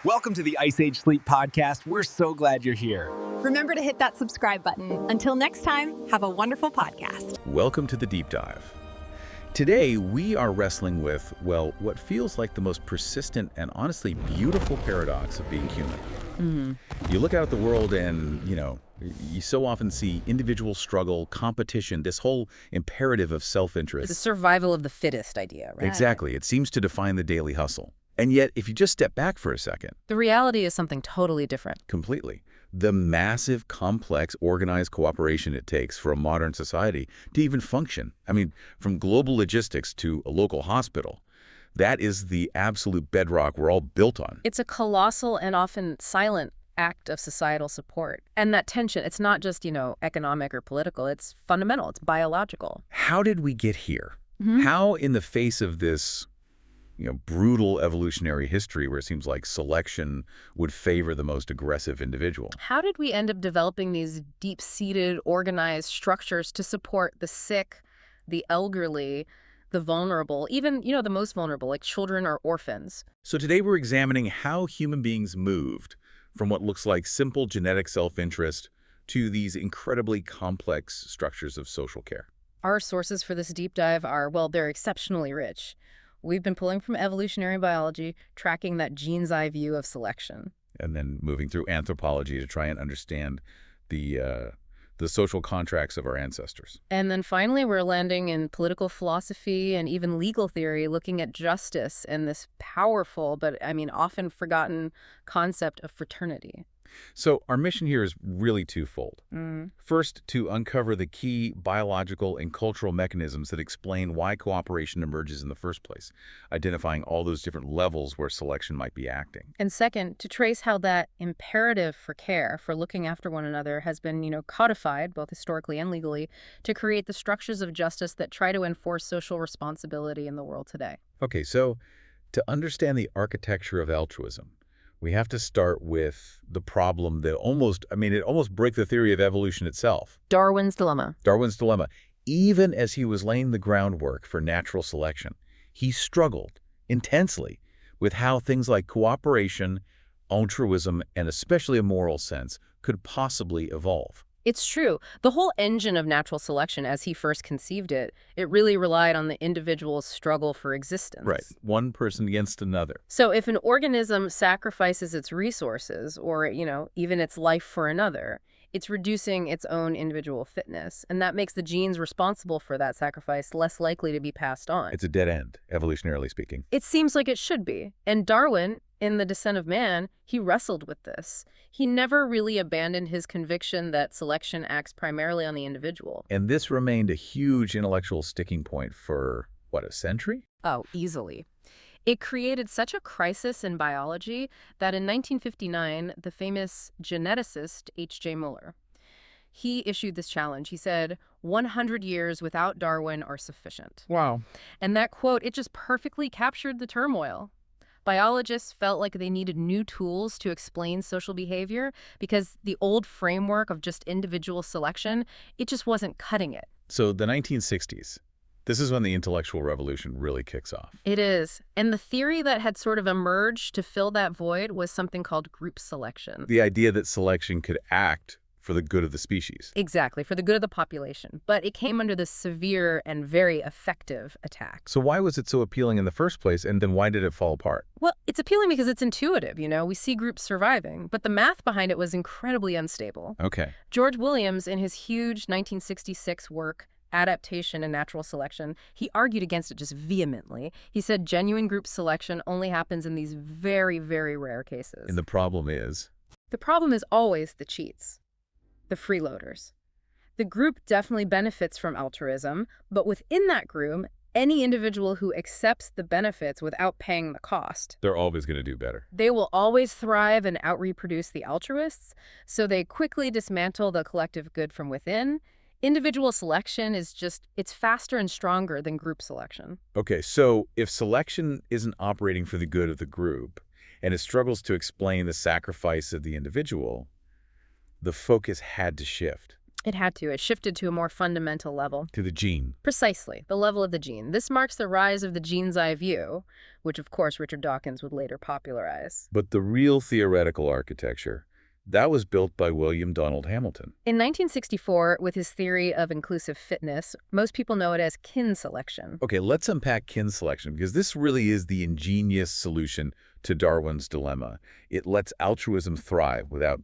Welcome to the Ice Age Sleep Podcast. We're so glad you're here. Remember to hit that subscribe button. Until next time, have a wonderful podcast. Welcome to the Deep Dive. Today, we are wrestling with, well, what feels like the most persistent and honestly beautiful paradox of being human. You look out at the world and, you so often see individual struggle, competition, this whole imperative of self-interest. The survival of the fittest idea, right? Exactly. It seems to define the daily hustle. And yet, if you just step back for a second. The reality is something totally different. Completely. The massive, complex, organized cooperation it takes for a modern society to even function. I mean, from global logistics to a local hospital. That is the absolute bedrock we're all built on. It's a colossal and often silent act of societal support. And that tension, it's not just, economic or political. It's fundamental. It's biological. How did we get here? How, in the face of this brutal evolutionary history where it seems like selection would favor the most aggressive individual? How did we end up developing these deep-seated, organized structures to support the sick, the elderly, the vulnerable, even, the most vulnerable, like children or orphans? So today we're examining how human beings moved from what looks like simple genetic self-interest to these incredibly complex structures of social care. Our sources for this deep dive are, well, they're exceptionally rich. We've been pulling from evolutionary biology, tracking that gene's eye view of selection. And then moving through anthropology to try and understand the social contracts of our ancestors. And then finally, we're landing in political philosophy and even legal theory, looking at justice and this powerful, but often forgotten concept of fraternity. So our mission here is really twofold. First, to uncover the key biological and cultural mechanisms that explain why cooperation emerges in the first place, identifying all those different levels where selection might be acting. And second, to trace how that imperative for care, for looking after one another, has been, codified, both historically and legally, to create the structures of justice that try to enforce social responsibility in the world today. Okay, so to understand the architecture of altruism, we have to start with the problem that almost breaks the theory of evolution itself. Darwin's dilemma. Darwin's dilemma. Even as he was laying the groundwork for natural selection, he struggled intensely with how things like cooperation, altruism, and especially a moral sense could possibly evolve. It's true. The whole engine of natural selection, as he first conceived it, it really relied on the individual's struggle for existence. Right. One person against another. So if an organism sacrifices its resources or, even its life for another, it's reducing its own individual fitness. And that makes the genes responsible for that sacrifice less likely to be passed on. It's a dead end, evolutionarily speaking. It seems like it should be. And Darwin, in The Descent of Man, he wrestled with this. He never really abandoned his conviction that selection acts primarily on the individual. And this remained a huge intellectual sticking point for, a century? Oh, easily. It created such a crisis in biology that in 1959, the famous geneticist H.J. Muller, he issued this challenge. He said, 100 years without Darwin are sufficient. Wow. And that quote, it just perfectly captured the turmoil. Biologists felt like they needed new tools to explain social behavior because the old framework of just individual selection, it just wasn't cutting it. So the 1960s, this is when the intellectual revolution really kicks off. It is. And the theory that had sort of emerged to fill that void was something called group selection. The idea that selection could act for the good of the species. Exactly, for the good of the population. But it came under this severe and very effective attack. So why was it so appealing in the first place, and then why did it fall apart? Well, it's appealing because it's intuitive, We see groups surviving, but the math behind it was incredibly unstable. Okay. George Williams, in his huge 1966 work, Adaptation and Natural Selection, he argued against it just vehemently. He said genuine group selection only happens in these very, very rare cases. And the problem is? The problem is always the cheats. The freeloaders. The group definitely benefits from altruism, but within that group, any individual who accepts the benefits without paying the cost, They're always going to do better. they will always thrive and out-reproduce the altruists, so they quickly dismantle the collective good from within. Individual selection is it's faster and stronger than group selection. Okay, so if selection isn't operating for the good of the group, and it struggles to explain the sacrifice of the individual, the focus had to shift. It had to. It shifted to a more fundamental level. To the gene. Precisely, the level of the gene. This marks the rise of the gene's eye view, which of course Richard Dawkins would later popularize. But the real theoretical architecture, that was built by William Donald Hamilton. In 1964, with his theory of inclusive fitness, most people know it as kin selection. Okay, let's unpack kin selection, because this really is the ingenious solution to Darwin's dilemma. It lets altruism thrive without,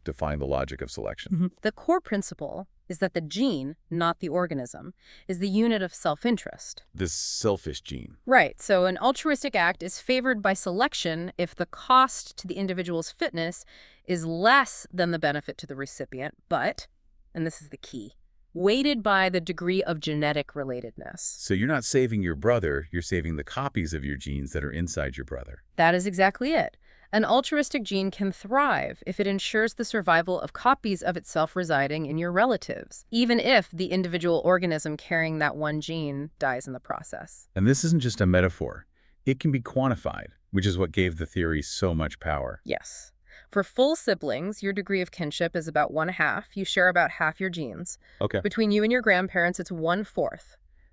defying the logic of selection. The core principle is that the gene, not the organism, is the unit of self-interest. This selfish gene. Right, so an altruistic act is favored by selection if the cost to the individual's fitness is less than the benefit to the recipient, but, and this is the key, weighted by the degree of genetic relatedness. So you're not saving your brother, you're saving the copies of your genes that are inside your brother. That is exactly it. An altruistic gene can thrive if it ensures the survival of copies of itself residing in your relatives, even if the individual organism carrying that one gene dies in the process. And this isn't just a metaphor. It can be quantified, which is what gave the theory so much power. Yes. For full siblings, your degree of kinship is about 1/2. You share about half your genes. Okay. Between you and your grandparents, it's 1/4.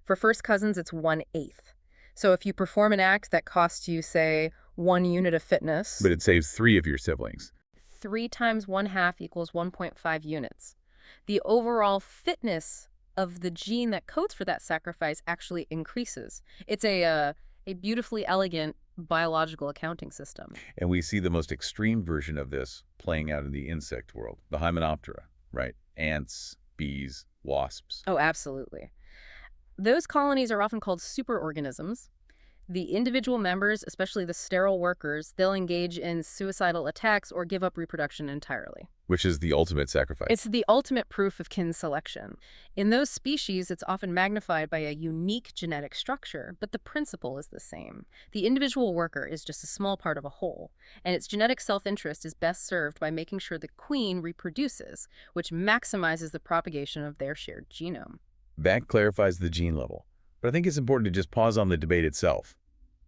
For first cousins, it's 1/8. So if you perform an act that costs you, say, 1 unit of fitness... But it saves 3 of your siblings. 3 times 1/2 equals 1.5 units. The overall fitness of the gene that codes for that sacrifice actually increases. It's a beautifully elegant biological accounting system. And we see the most extreme version of this playing out in the insect world, the Hymenoptera, right? Ants, bees, wasps. Oh, absolutely. Those colonies are often called superorganisms. The individual members, especially the sterile workers, they'll engage in suicidal attacks or give up reproduction entirely. Which is the ultimate sacrifice. It's the ultimate proof of kin selection. In those species, it's often magnified by a unique genetic structure, but the principle is the same. The individual worker is just a small part of a whole, and its genetic self-interest is best served by making sure the queen reproduces, which maximizes the propagation of their shared genome. That clarifies the gene level. But I think it's important to just pause on the debate itself.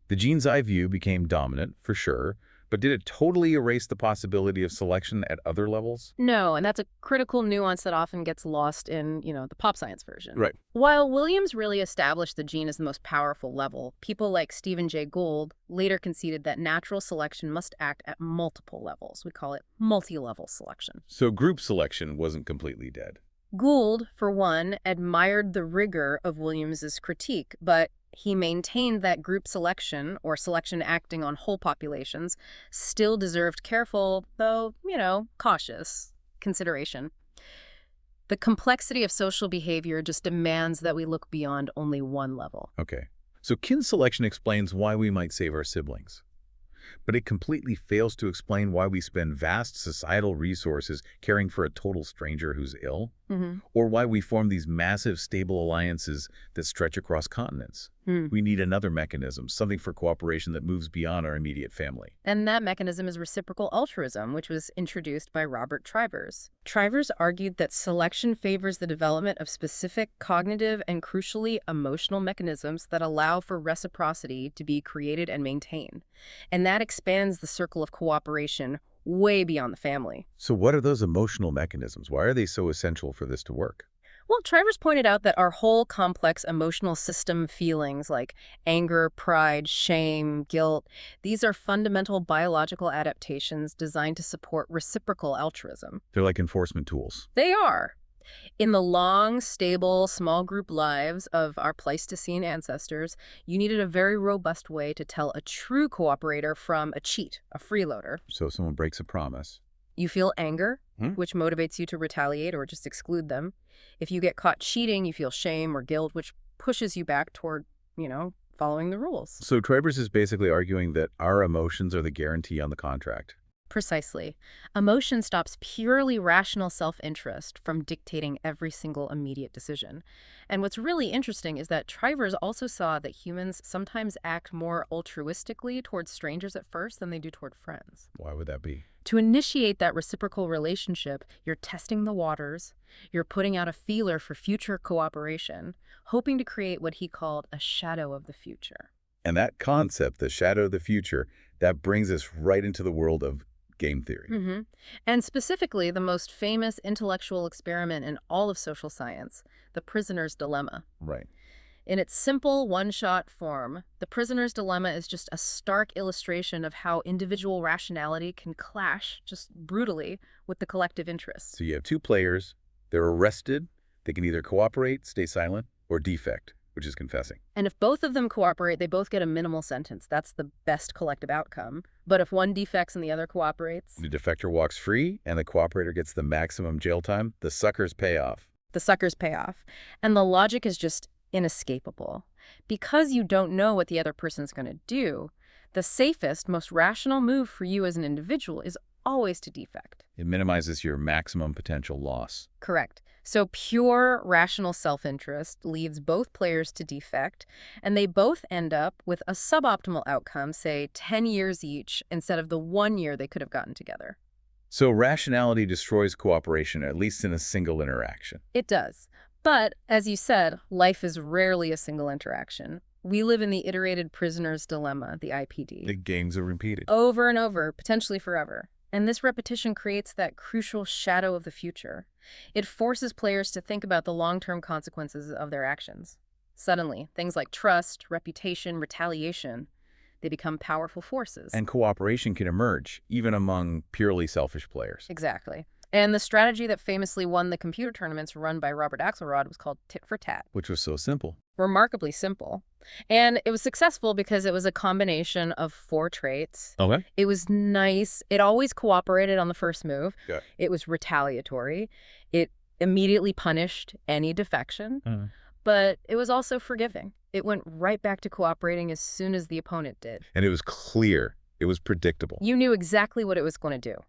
The gene's eye view became dominant, for sure, but did it totally erase the possibility of selection at other levels? No, and that's a critical nuance that often gets lost in, the pop science version. Right. While Williams really established the gene as the most powerful level, people like Stephen Jay Gould later conceded that natural selection must act at multiple levels. We call it multi-level selection. So group selection wasn't completely dead. Gould, for one, admired the rigor of Williams's critique, but he maintained that group selection, or selection acting on whole populations, still deserved careful, though, cautious consideration. The complexity of social behavior just demands that we look beyond only one level. Okay. So kin selection explains why we might save our siblings. But it completely fails to explain why we spend vast societal resources caring for a total stranger who's ill, or why we form these massive, stable alliances that stretch across continents. We need another mechanism, something for cooperation that moves beyond our immediate family. And that mechanism is reciprocal altruism, which was introduced by Robert Trivers. Trivers argued that selection favors the development of specific cognitive and, crucially, emotional mechanisms that allow for reciprocity to be created and maintained. And that expands the circle of cooperation way beyond the family. So what are those emotional mechanisms? Why are they so essential for this to work? Well, Trivers pointed out that our whole complex emotional system feelings like anger, pride, shame, guilt, these are fundamental biological adaptations designed to support reciprocal altruism. They're like enforcement tools. They are. In the long, stable, small group lives of our Pleistocene ancestors, you needed a very robust way to tell a true cooperator from a cheat, a freeloader. So if someone breaks a promise. You feel anger, which motivates you to retaliate or just exclude them. If you get caught cheating, you feel shame or guilt, which pushes you back toward, following the rules. So Trivers is basically arguing that our emotions are the guarantee on the contract. Precisely. Emotion stops purely rational self-interest from dictating every single immediate decision. And what's really interesting is that Trivers also saw that humans sometimes act more altruistically towards strangers at first than they do toward friends. Why would that be? To initiate that reciprocal relationship, you're testing the waters, you're putting out a feeler for future cooperation, hoping to create what he called a shadow of the future. And that concept, the shadow of the future, that brings us right into the world of game theory. And specifically, the most famous intellectual experiment in all of social science, the prisoner's dilemma. Right. In its simple one-shot form, the prisoner's dilemma is just a stark illustration of how individual rationality can clash just brutally with the collective interests. So you have two players, they're arrested, they can either cooperate, stay silent, or defect, which is confessing. And if both of them cooperate, they both get a minimal sentence. That's the best collective outcome. But if one defects and the other cooperates, The defector walks free, and the cooperator gets the maximum jail time. The suckers pay off. the suckers pay off. And the logic is just inescapable. Because you don't know what the other person's going to do, the safest, most rational move for you as an individual is always to defect. It minimizes your maximum potential loss. Correct. So pure rational self-interest leads both players to defect, and they both end up with a suboptimal outcome, say 10 years each, instead of the 1 year they could have gotten together. So rationality destroys cooperation, at least in a single interaction. It does. But, as you said, life is rarely a single interaction. We live in the iterated prisoner's dilemma, the IPD. The games are repeated. Over and over, potentially forever. And this repetition creates that crucial shadow of the future. It forces players to think about the long-term consequences of their actions. Suddenly, things like trust, reputation, retaliation, they become powerful forces. And cooperation can emerge, even among purely selfish players. Exactly. And the strategy that famously won the computer tournaments run by Robert Axelrod was called tit for tat. Which was so simple. Remarkably simple. And it was successful because it was a combination of 4 traits. Okay. It was nice. It always cooperated on the first move. Yeah. It was retaliatory. It immediately punished any defection. But it was also forgiving. It went right back to cooperating as soon as the opponent did. And it was clear. It was predictable. You knew exactly what it was going to do.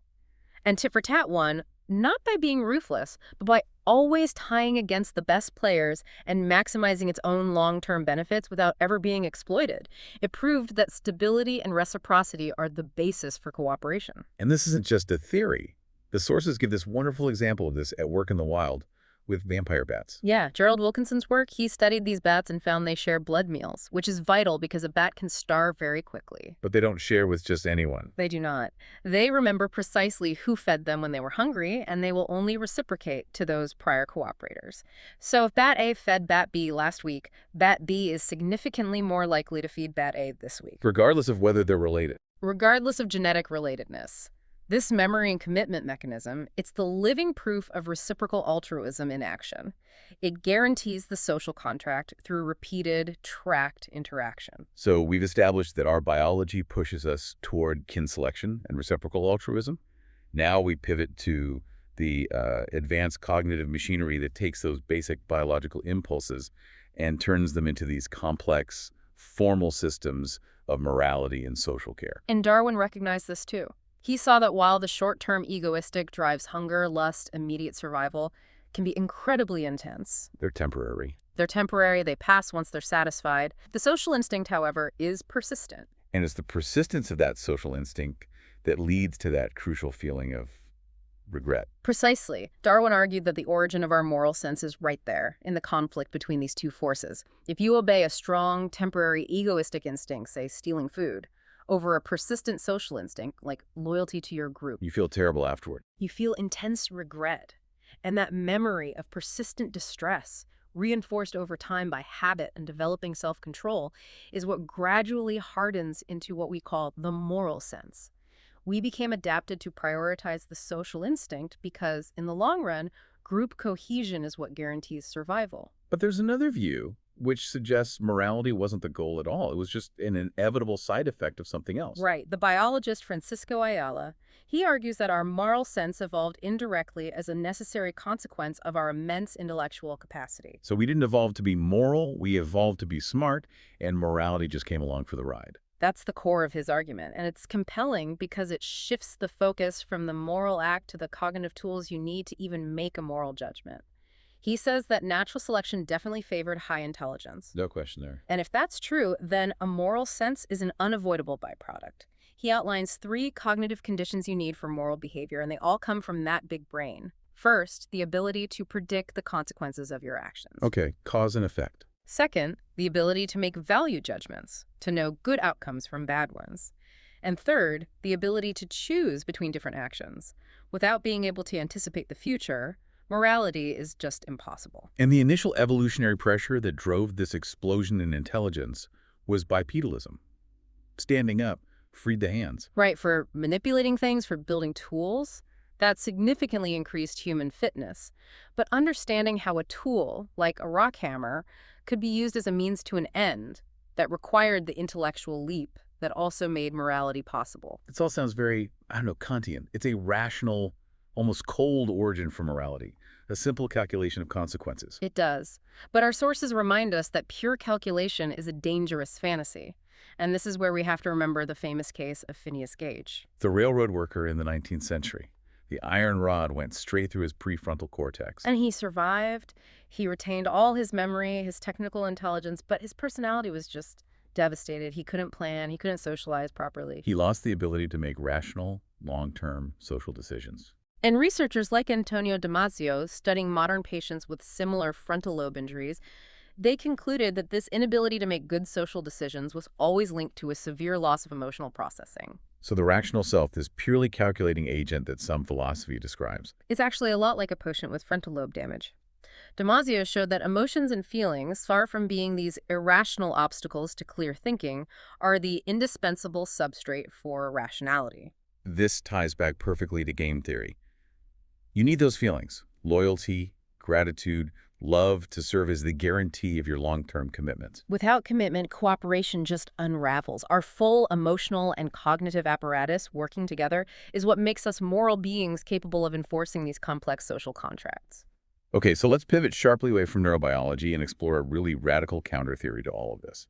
And tit for tat won, not by being ruthless, but by always tying against the best players and maximizing its own long-term benefits without ever being exploited. It proved that stability and reciprocity are the basis for cooperation. And this isn't just a theory. The sources give this wonderful example of this at work in the wild with vampire bats. Yeah, Gerald Wilkinson's work, he studied these bats and found they share blood meals, which is vital because a bat can starve very quickly. But they don't share with just anyone. They do not. They remember precisely who fed them when they were hungry, and they will only reciprocate to those prior cooperators. So if Bat A fed Bat B last week, Bat B is significantly more likely to feed Bat A this week, Regardless of whether they're related. regardless of genetic relatedness. This memory and commitment mechanism, it's the living proof of reciprocal altruism in action. It guarantees the social contract through repeated, tracked interaction. So we've established that our biology pushes us toward kin selection and reciprocal altruism. Now we pivot to the advanced cognitive machinery that takes those basic biological impulses and turns them into these complex, formal systems of morality and social care. And Darwin recognized this too. He saw that while the short-term egoistic drives hunger, lust, immediate survival can be incredibly intense. They're temporary. They're temporary, they pass once they're satisfied. The social instinct, however, is persistent. And it's the persistence of that social instinct that leads to that crucial feeling of regret. Precisely. Darwin argued that the origin of our moral sense is right there, in the conflict between these two forces. If you obey a strong, temporary, egoistic instinct, say stealing food, over a persistent social instinct, like loyalty to your group, You feel terrible afterward. you feel intense regret. And that memory of persistent distress, reinforced over time by habit and developing self-control, is what gradually hardens into what we call the moral sense. We became adapted to prioritize the social instinct because, in the long run, group cohesion is what guarantees survival. But there's another view which suggests morality wasn't the goal at all. It was just an inevitable side effect of something else. Right. The biologist Francisco Ayala, he argues that our moral sense evolved indirectly as a necessary consequence of our immense intellectual capacity. So we didn't evolve to be moral, we evolved to be smart, and morality just came along for the ride. That's the core of his argument, and it's compelling because it shifts the focus from the moral act to the cognitive tools you need to even make a moral judgment. He says that natural selection definitely favored high intelligence. No question there. And if that's true, then a moral sense is an unavoidable byproduct. He outlines 3 cognitive conditions you need for moral behavior, and they all come from that big brain. First, the ability to predict the consequences of your actions. Okay, cause and effect. Second, the ability to make value judgments, to know good outcomes from bad ones. And third, the ability to choose between different actions. Without being able to anticipate the future, morality is just impossible. And the initial evolutionary pressure that drove this explosion in intelligence was bipedalism. Standing up freed the hands. Right, for manipulating things, for building tools, that significantly increased human fitness. But understanding how a tool, like a rock hammer, could be used as a means to an end that required the intellectual leap that also made morality possible. This all sounds very, Kantian. It's a rational, almost cold origin for morality, a simple calculation of consequences. It does. But our sources remind us that pure calculation is a dangerous fantasy. And this is where we have to remember the famous case of Phineas Gage. The railroad worker in the 19th century. The iron rod went straight through his prefrontal cortex. And he survived. He retained all his memory, his technical intelligence, but his personality was just devastated. He couldn't plan. He couldn't socialize properly. He lost the ability to make rational, long-term social decisions. And researchers like Antonio Damasio, studying modern patients with similar frontal lobe injuries, they concluded that this inability to make good social decisions was always linked to a severe loss of emotional processing. So the rational self, this purely calculating agent that some philosophy describes. It's actually a lot like a patient with frontal lobe damage. Damasio showed that emotions and feelings, far from being these irrational obstacles to clear thinking, are the indispensable substrate for rationality. This ties back perfectly to game theory. You need those feelings, loyalty, gratitude, love, to serve as the guarantee of your long-term commitment. Without commitment, cooperation just unravels. Our full emotional and cognitive apparatus working together is what makes us moral beings capable of enforcing these complex social contracts. Okay, so let's pivot sharply away from neurobiology and explore a really radical counter-theory to all of this.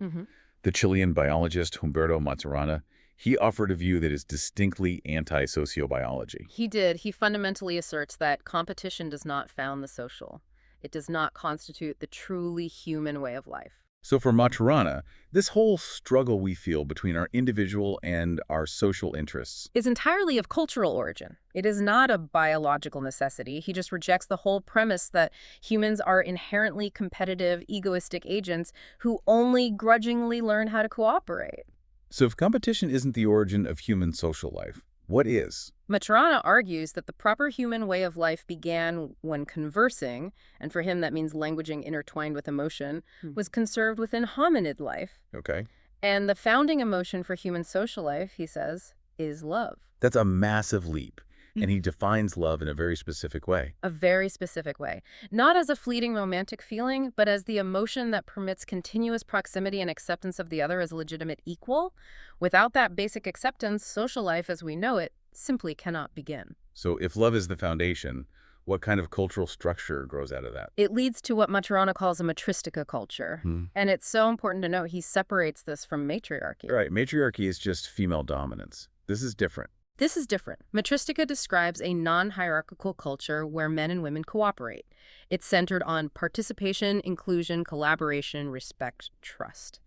The Chilean biologist Humberto Maturana, he offered a view that is distinctly anti-sociobiology. He did. He fundamentally asserts that competition does not found the social. It does not constitute the truly human way of life. So for Maturana, this whole struggle we feel between our individual and our social interests Is entirely of cultural origin. It is not a biological necessity. He just rejects the whole premise that humans are inherently competitive, egoistic agents who only grudgingly learn how to cooperate. So if competition isn't the origin of human social life, what is? Maturana argues that the proper human way of life began when conversing, and for him that means languaging intertwined with emotion, was conserved within hominid life. Okay. And the founding emotion for human social life, he says, is love. That's a massive leap. And he defines love in a very specific way. A very specific way. Not as a fleeting romantic feeling, but as the emotion that permits continuous proximity and acceptance of the other as a legitimate equal. Without that basic acceptance, social life as we know it simply cannot begin. So if love is the foundation, what kind of cultural structure grows out of that? It leads to what Maturana calls a matristica culture. And it's so important to note he separates this from matriarchy. Right, matriarchy is just female dominance. This is different. This is different. Matristica describes a non-hierarchical culture where men and women cooperate. It's centered on participation, inclusion, collaboration, respect, trust.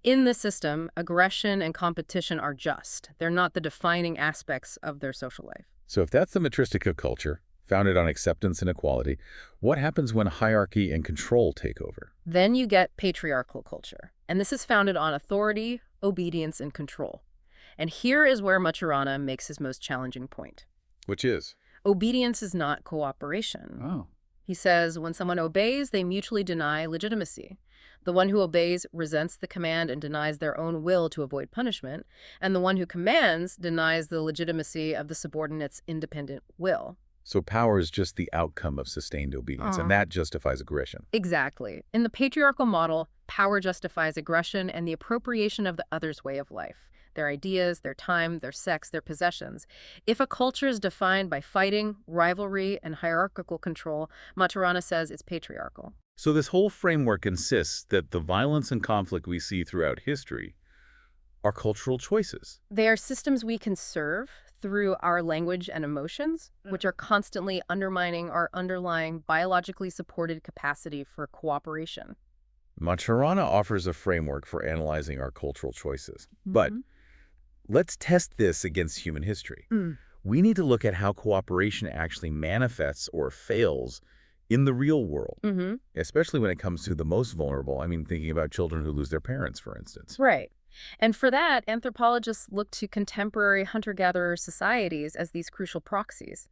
In this system, aggression and competition are just. They're not the defining aspects of their social life. So if that's the matristica culture, founded on acceptance and equality, what happens when hierarchy and control take over? Then you get patriarchal culture. And this is founded on authority, obedience, and control. And here is where Maturana makes his most challenging point. Which is? Obedience is not cooperation. Oh. He says when someone obeys, they mutually deny legitimacy. The one who obeys resents the command and denies their own will to avoid punishment, and the one who commands denies the legitimacy of the subordinate's independent will. So power is just the outcome of sustained obedience, and that justifies aggression. Exactly. In the patriarchal model, power justifies aggression and the appropriation of the other's way of life. Their ideas, their time, their sex, their possessions. If a culture is defined by fighting, rivalry, and hierarchical control, Maturana says it's patriarchal. So this whole framework insists that the violence and conflict we see throughout history are cultural choices. They are systems we can serve through our language and emotions, which are constantly undermining our underlying biologically supported capacity for cooperation. Maturana offers a framework for analyzing our cultural choices. But let's test this against human history. We need to look at how cooperation actually manifests or fails in the real world, especially when it comes to the most vulnerable. I mean, thinking about children who lose their parents, for instance. Right. And for that, anthropologists look to contemporary hunter-gatherer societies as these crucial proxies.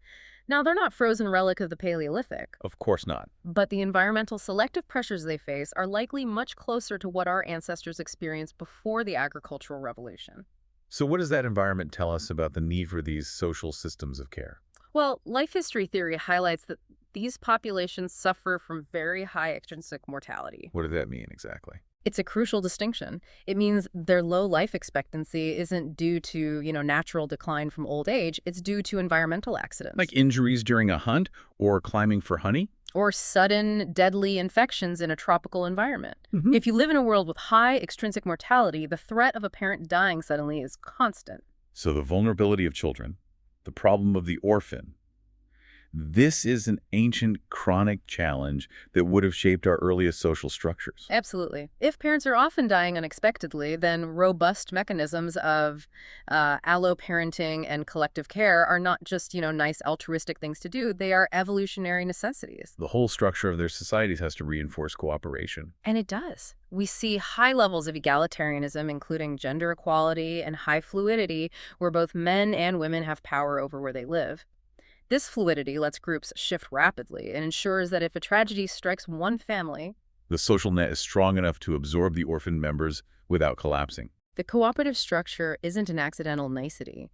Now, they're not frozen relic of the Paleolithic, Of course not. but the environmental selective pressures they face are likely much closer to what our ancestors experienced before the agricultural revolution. So what does that environment tell us about the need for these social systems of care? Well, life history theory highlights that these populations suffer from very high extrinsic mortality. What does that mean exactly? It's a crucial distinction. It means their low life expectancy isn't due to, natural decline from old age. It's due to environmental accidents. Like injuries during a hunt or climbing for honey? Or sudden, deadly infections in a tropical environment. Mhm. If you live in a world with high extrinsic mortality, the threat of a parent dying suddenly is constant. So the vulnerability of children, the problem of the orphan, this is an ancient chronic challenge that would have shaped our earliest social structures. Absolutely. If parents are often dying unexpectedly, then robust mechanisms of alloparenting and collective care are not just, nice altruistic things to do. They are evolutionary necessities. The whole structure of their societies has to reinforce cooperation. And it does. We see high levels of egalitarianism, including gender equality and high fluidity, where both men and women have power over where they live. This fluidity lets groups shift rapidly and ensures that if a tragedy strikes one family, The social net is strong enough to absorb the orphan members without collapsing. the cooperative structure isn't an accidental nicety.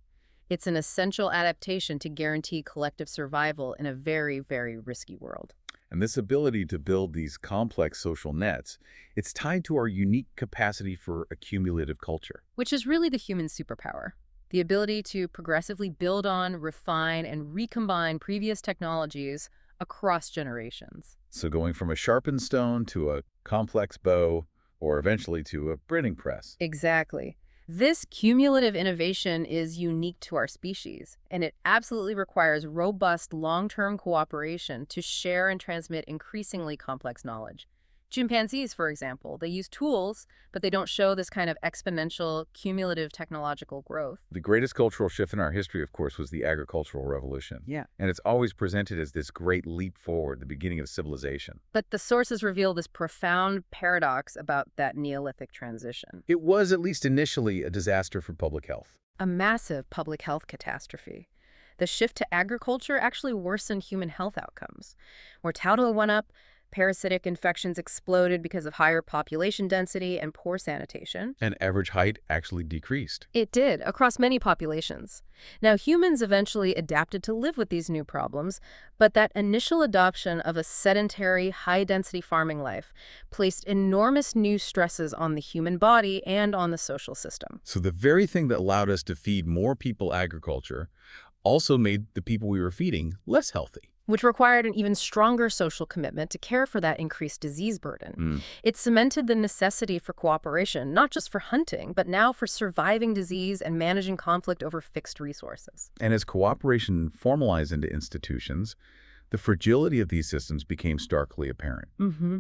It's an essential adaptation to guarantee collective survival in a very, very risky world. And this ability to build these complex social nets, it's tied to our unique capacity for accumulative culture. Which is really the human superpower. The ability to progressively build on, refine, and recombine previous technologies across generations. So going from a sharpened stone to a complex bow, or eventually to a printing press. Exactly. This cumulative innovation is unique to our species, and it absolutely requires robust long-term cooperation to share and transmit increasingly complex knowledge. Chimpanzees, for example, they use tools, but they don't show this kind of exponential, cumulative technological growth. The greatest cultural shift in our history, of course, was the agricultural revolution. Yeah. And it's always presented as this great leap forward, the beginning of civilization. But the sources reveal this profound paradox about that Neolithic transition. It was, at least initially, a disaster for public health. A massive public health catastrophe. The shift to agriculture actually worsened human health outcomes. Mortality went up, parasitic infections exploded because of higher population density and poor sanitation. And average height actually decreased. It did, across many populations. Now, humans eventually adapted to live with these new problems, but that initial adoption of a sedentary, high-density farming life placed enormous new stresses on the human body and on the social system. So the very thing that allowed us to feed more people agriculture also made the people we were feeding less healthy. Which required an even stronger social commitment to care for that increased disease burden. It cemented the necessity for cooperation, not just for hunting, but now for surviving disease and managing conflict over fixed resources. And as cooperation formalized into institutions, the fragility of these systems became starkly apparent.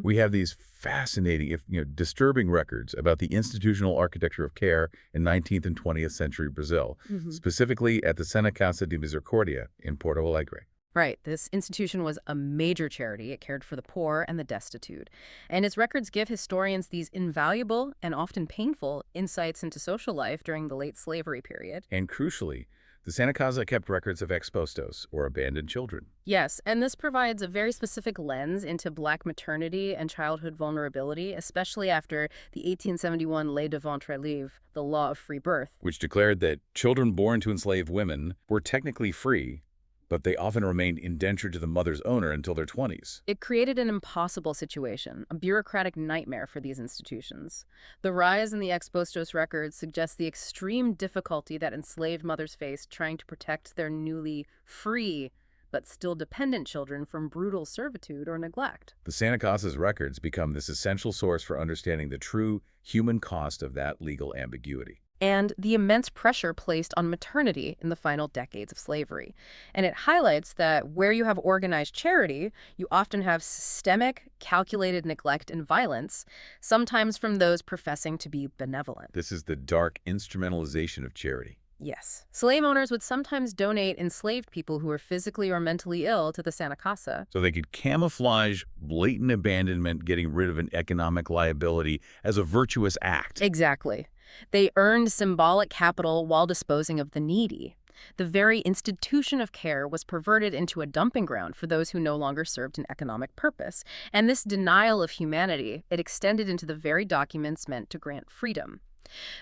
We have these fascinating, if disturbing records about the institutional architecture of care in 19th and 20th century Brazil, specifically at the Santa Casa de Misericordia in Porto Alegre. Right. This institution was a major charity. It cared for the poor and the destitute. And its records give historians these invaluable and often painful insights into social life during the late slavery period. And crucially, the Santa Casa kept records of expostos, or abandoned children. Yes, and this provides a very specific lens into Black maternity and childhood vulnerability, especially after the 1871 Ley de Ventre Libre, the law of free birth. Which declared that children born to enslaved women were technically free, but they often remained indentured to the mother's owner until their 20s. It created an impossible situation, a bureaucratic nightmare for these institutions. The rise in the expostos records suggests the extreme difficulty that enslaved mothers faced trying to protect their newly free but still dependent children from brutal servitude or neglect. The Santa Casa's records become this essential source for understanding the true human cost of that legal ambiguity. And the immense pressure placed on maternity in the final decades of slavery. And it highlights that where you have organized charity, you often have systemic, calculated neglect and violence, sometimes from those professing to be benevolent. This is the dark instrumentalization of charity. Yes. Slave owners would sometimes donate enslaved people who were physically or mentally ill to the Santa Casa. So they could camouflage blatant abandonment, getting rid of an economic liability, as a virtuous act. Exactly. They earned symbolic capital while disposing of the needy. The very institution of care was perverted into a dumping ground for those who no longer served an economic purpose. And this denial of humanity, it extended into the very documents meant to grant freedom.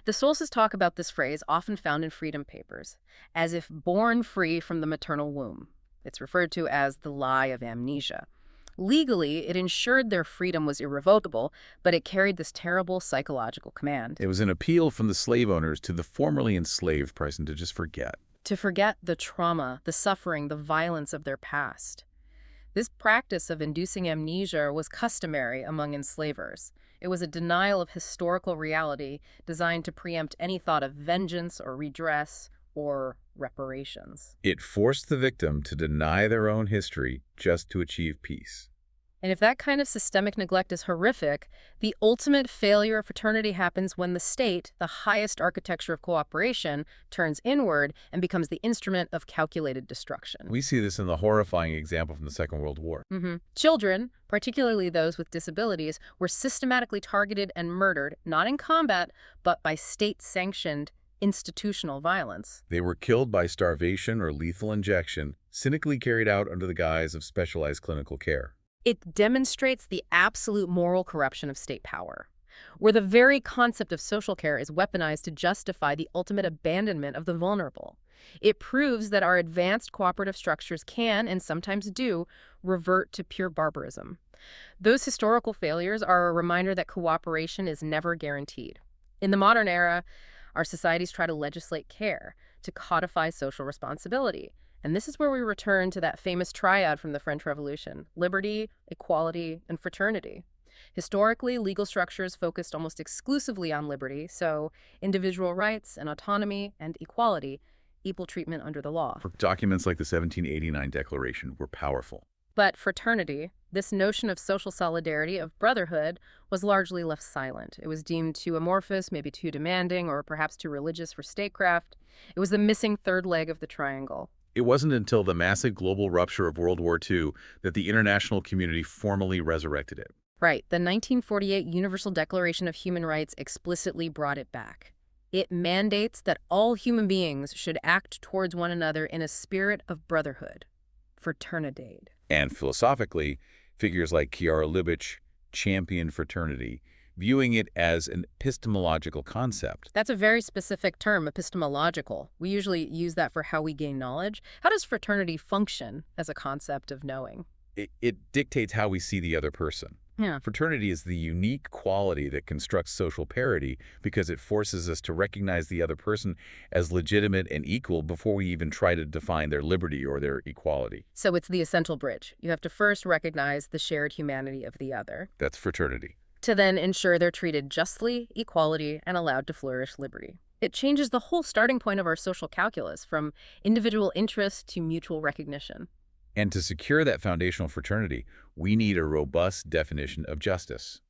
The sources talk about this phrase, often found in freedom papers, as if born free from the maternal womb. It's referred to as the lie of amnesia. Legally, it ensured their freedom was irrevocable, but it carried this terrible psychological command. It was an appeal from the slave owners to the formerly enslaved person to just forget. To forget the trauma, the suffering, the violence of their past. This practice of inducing amnesia was customary among enslavers. It was a denial of historical reality designed to preempt any thought of vengeance or redress or reparations. It forced the victim to deny their own history just to achieve peace. And if that kind of systemic neglect is horrific, the ultimate failure of fraternity happens when the state, the highest architecture of cooperation, turns inward and becomes the instrument of calculated destruction. We see this in the horrifying example from the Second World War. Children, particularly those with disabilities, were systematically targeted and murdered, not in combat, but by state-sanctioned institutional violence. They were killed by starvation or lethal injection, cynically carried out under the guise of specialized clinical care. It demonstrates the absolute moral corruption of state power, where the very concept of social care is weaponized to justify the ultimate abandonment of the vulnerable. It proves that our advanced cooperative structures can, and sometimes do, revert to pure barbarism. Those historical failures are a reminder that cooperation is never guaranteed. In the modern era, our societies try to legislate care, to codify social responsibility. And this is where we return to that famous triad from the French Revolution: liberty, equality, and fraternity. Historically, legal structures focused almost exclusively on liberty, so individual rights and autonomy and equality, equal treatment under the law. Documents like the 1789 Declaration were powerful. But fraternity, this notion of social solidarity, of brotherhood, was largely left silent. It was deemed too amorphous, maybe too demanding, or perhaps too religious for statecraft. It was the missing third leg of the triangle. It wasn't until the massive global rupture of World War II that the international community formally resurrected it. Right. The 1948 Universal Declaration of Human Rights explicitly brought it back. It mandates that all human beings should act towards one another in a spirit of brotherhood, fraternidade. And philosophically, figures like Chiara Lubitsch championed fraternity, viewing it as an epistemological concept. That's a very specific term, epistemological. We usually use that for how we gain knowledge. How does fraternity function as a concept of knowing? It dictates how we see the other person. Yeah. Fraternity is the unique quality that constructs social parity because it forces us to recognize the other person as legitimate and equal before we even try to define their liberty or their equality. So it's the essential bridge. You have to first recognize the shared humanity of the other, That's fraternity. to then ensure they're treated justly, equality, and allowed to flourish liberty. It changes the whole starting point of our social calculus, from individual interest to mutual recognition. And to secure that foundational fraternity, we need a robust definition of justice.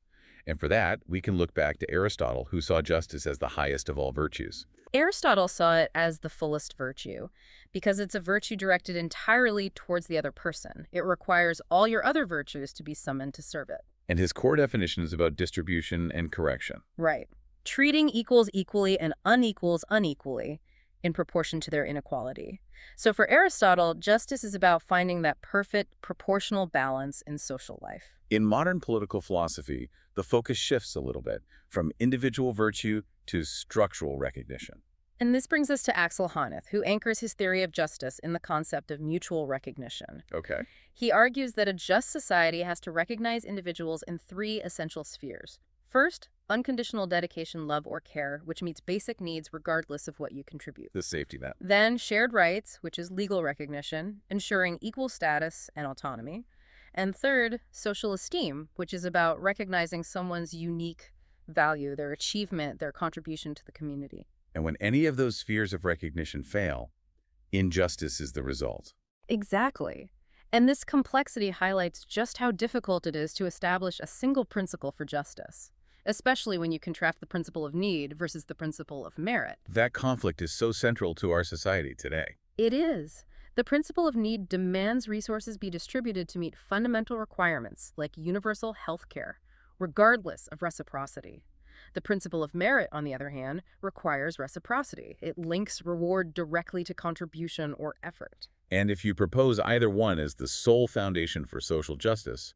And for that, we can look back to Aristotle, who saw justice as the highest of all virtues. Aristotle saw it as the fullest virtue because it's a virtue directed entirely towards the other person. It requires all your other virtues to be summoned to serve it. And his core definition is about distribution and correction. Right. Treating equals equally and unequals unequally in proportion to their inequality. So for Aristotle, justice is about finding that perfect proportional balance in social life. In modern political philosophy, the focus shifts a little bit from individual virtue to structural recognition. And this brings us to Axel Honneth, who anchors his theory of justice in the concept of mutual recognition. Okay. He argues that a just society has to recognize individuals in three essential spheres. First, unconditional dedication, love, or care, which meets basic needs regardless of what you contribute. The safety net. Then shared rights, which is legal recognition, ensuring equal status and autonomy. And third, social esteem, which is about recognizing someone's unique value, their achievement, their contribution to the community. And when any of those spheres of recognition fail, injustice is the result. Exactly. And this complexity highlights just how difficult it is to establish a single principle for justice, especially when you contrast the principle of need versus the principle of merit. That conflict is so central to our society today. It is. The principle of need demands resources be distributed to meet fundamental requirements like universal health care, regardless of reciprocity. The principle of merit, on the other hand, requires reciprocity. It links reward directly to contribution or effort. And if you propose either one as the sole foundation for social justice,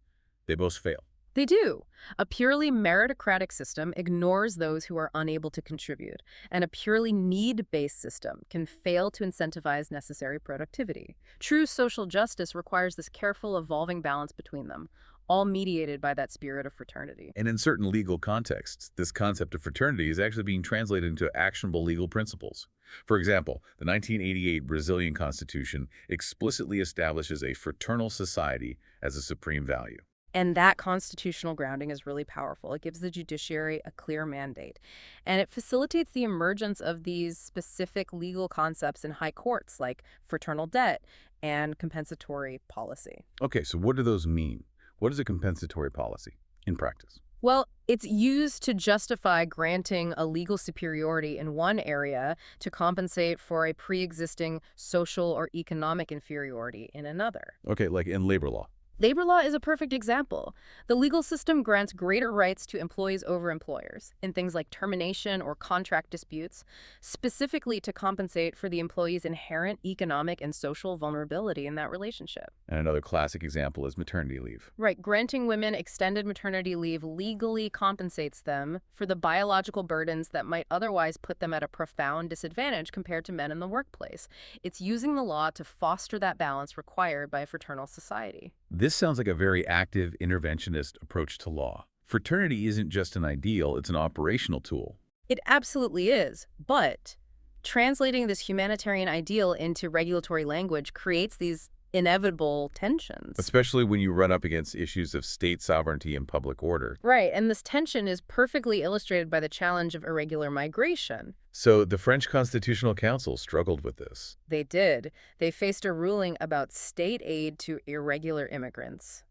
they both fail. They do. A purely meritocratic system ignores those who are unable to contribute, and a purely need-based system can fail to incentivize necessary productivity. True social justice requires this careful, evolving balance between them, all mediated by that spirit of fraternity. And in certain legal contexts, this concept of fraternity is actually being translated into actionable legal principles. For example, the 1988 Brazilian Constitution explicitly establishes a fraternal society as a supreme value. And that constitutional grounding is really powerful. It gives the judiciary a clear mandate. And it facilitates the emergence of these specific legal concepts in high courts, like fraternal debt and compensatory policy. Okay, so what do those mean? What is a compensatory policy in practice? Well, it's used to justify granting a legal superiority in one area to compensate for a pre-existing social or economic inferiority in another. Okay, like in labor law. Labor law is a perfect example. The legal system grants greater rights to employees over employers in things like termination or contract disputes, specifically to compensate for the employee's inherent economic and social vulnerability in that relationship. And another classic example is maternity leave. Right, granting women extended maternity leave legally compensates them for the biological burdens that might otherwise put them at a profound disadvantage compared to men in the workplace. It's using the law to foster that balance required by a fraternal society. This sounds like a very active interventionist approach to law. Fraternity isn't just an ideal, it's an operational tool. It absolutely is, but translating this humanitarian ideal into regulatory language creates these inevitable tensions. Especially when you run up against issues of state sovereignty and public order. Right, and this tension is perfectly illustrated by the challenge of irregular migration. So the French Constitutional Council struggled with this. They did. They faced a ruling about state aid to irregular immigrants.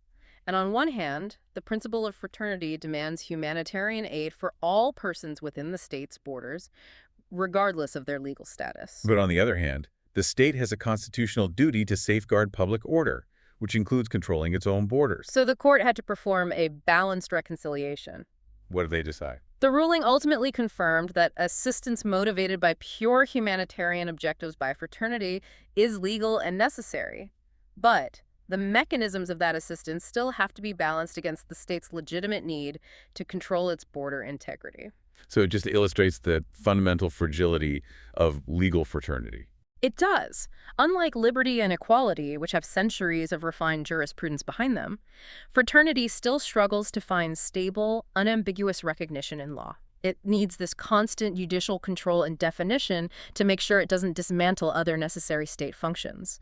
And on one hand, the principle of fraternity demands humanitarian aid for all persons within the state's borders, regardless of their legal status. But on the other hand, the state has a constitutional duty to safeguard public order, which includes controlling its own borders. So the court had to perform a balanced reconciliation. What did they decide? The ruling ultimately confirmed that assistance motivated by pure humanitarian objectives by fraternity is legal and necessary. But the mechanisms of that assistance still have to be balanced against the state's legitimate need to control its border integrity. So it just illustrates the fundamental fragility of legal fraternity. It does. Unlike liberty and equality, which have centuries of refined jurisprudence behind them, fraternity still struggles to find stable, unambiguous recognition in law. It needs this constant judicial control and definition to make sure it doesn't dismantle other necessary state functions.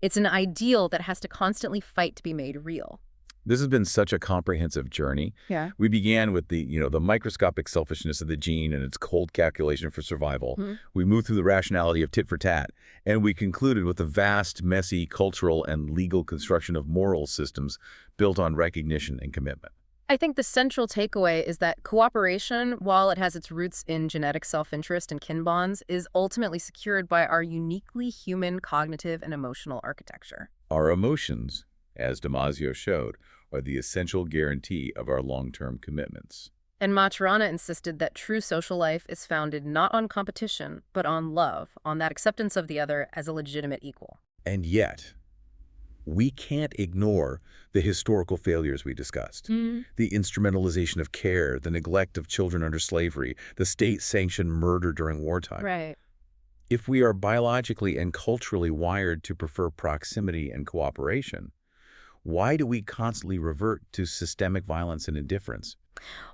It's an ideal that has to constantly fight to be made real. This has been such a comprehensive journey. Yeah. We began with the microscopic selfishness of the gene and its cold calculation for survival. Mm-hmm. We moved through the rationality of tit for tat, and we concluded with the vast, messy cultural and legal construction of moral systems built on recognition and commitment. I think the central takeaway is that cooperation, while it has its roots in genetic self-interest and kin bonds, is ultimately secured by our uniquely human cognitive and emotional architecture. Our emotions, as Damasio showed, are the essential guarantee of our long-term commitments. And Maturana insisted that true social life is founded not on competition, but on love, on that acceptance of the other as a legitimate equal. And yet, we can't ignore the historical failures we discussed. The instrumentalization of care, the neglect of children under slavery, the state-sanctioned murder during wartime. Right. If we are biologically and culturally wired to prefer proximity and cooperation, why do we constantly revert to systemic violence and indifference?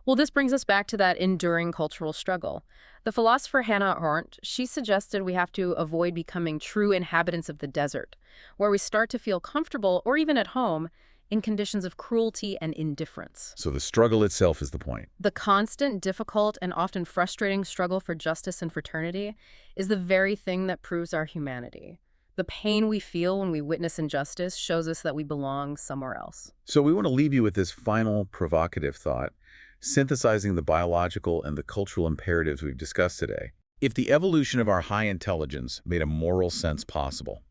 Well, this brings us back to that enduring cultural struggle. The philosopher Hannah Arendt, she suggested we have to avoid becoming true inhabitants of the desert, where we start to feel comfortable or even at home in conditions of cruelty and indifference. So the struggle itself is the point. The constant, difficult, and often frustrating struggle for justice and fraternity is the very thing that proves our humanity. The pain we feel when we witness injustice shows us that we belong somewhere else. So we want to leave you with this final provocative thought, synthesizing the biological and the cultural imperatives we've discussed today. If the evolution of our high intelligence made a moral sense possible,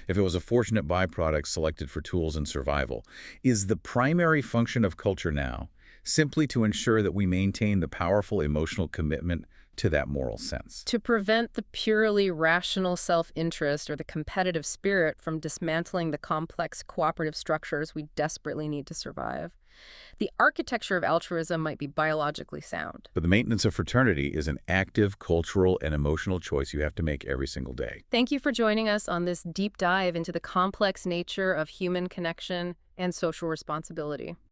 if it was a fortunate byproduct selected for tools and survival, is the primary function of culture now simply to ensure that we maintain the powerful emotional commitment to that moral sense. To prevent the purely rational self-interest or the competitive spirit from dismantling the complex cooperative structures we desperately need to survive. The architecture of altruism might be biologically sound. But the maintenance of fraternity is an active cultural and emotional choice you have to make every single day. Thank you for joining us on this deep dive into the complex nature of human connection and social responsibility.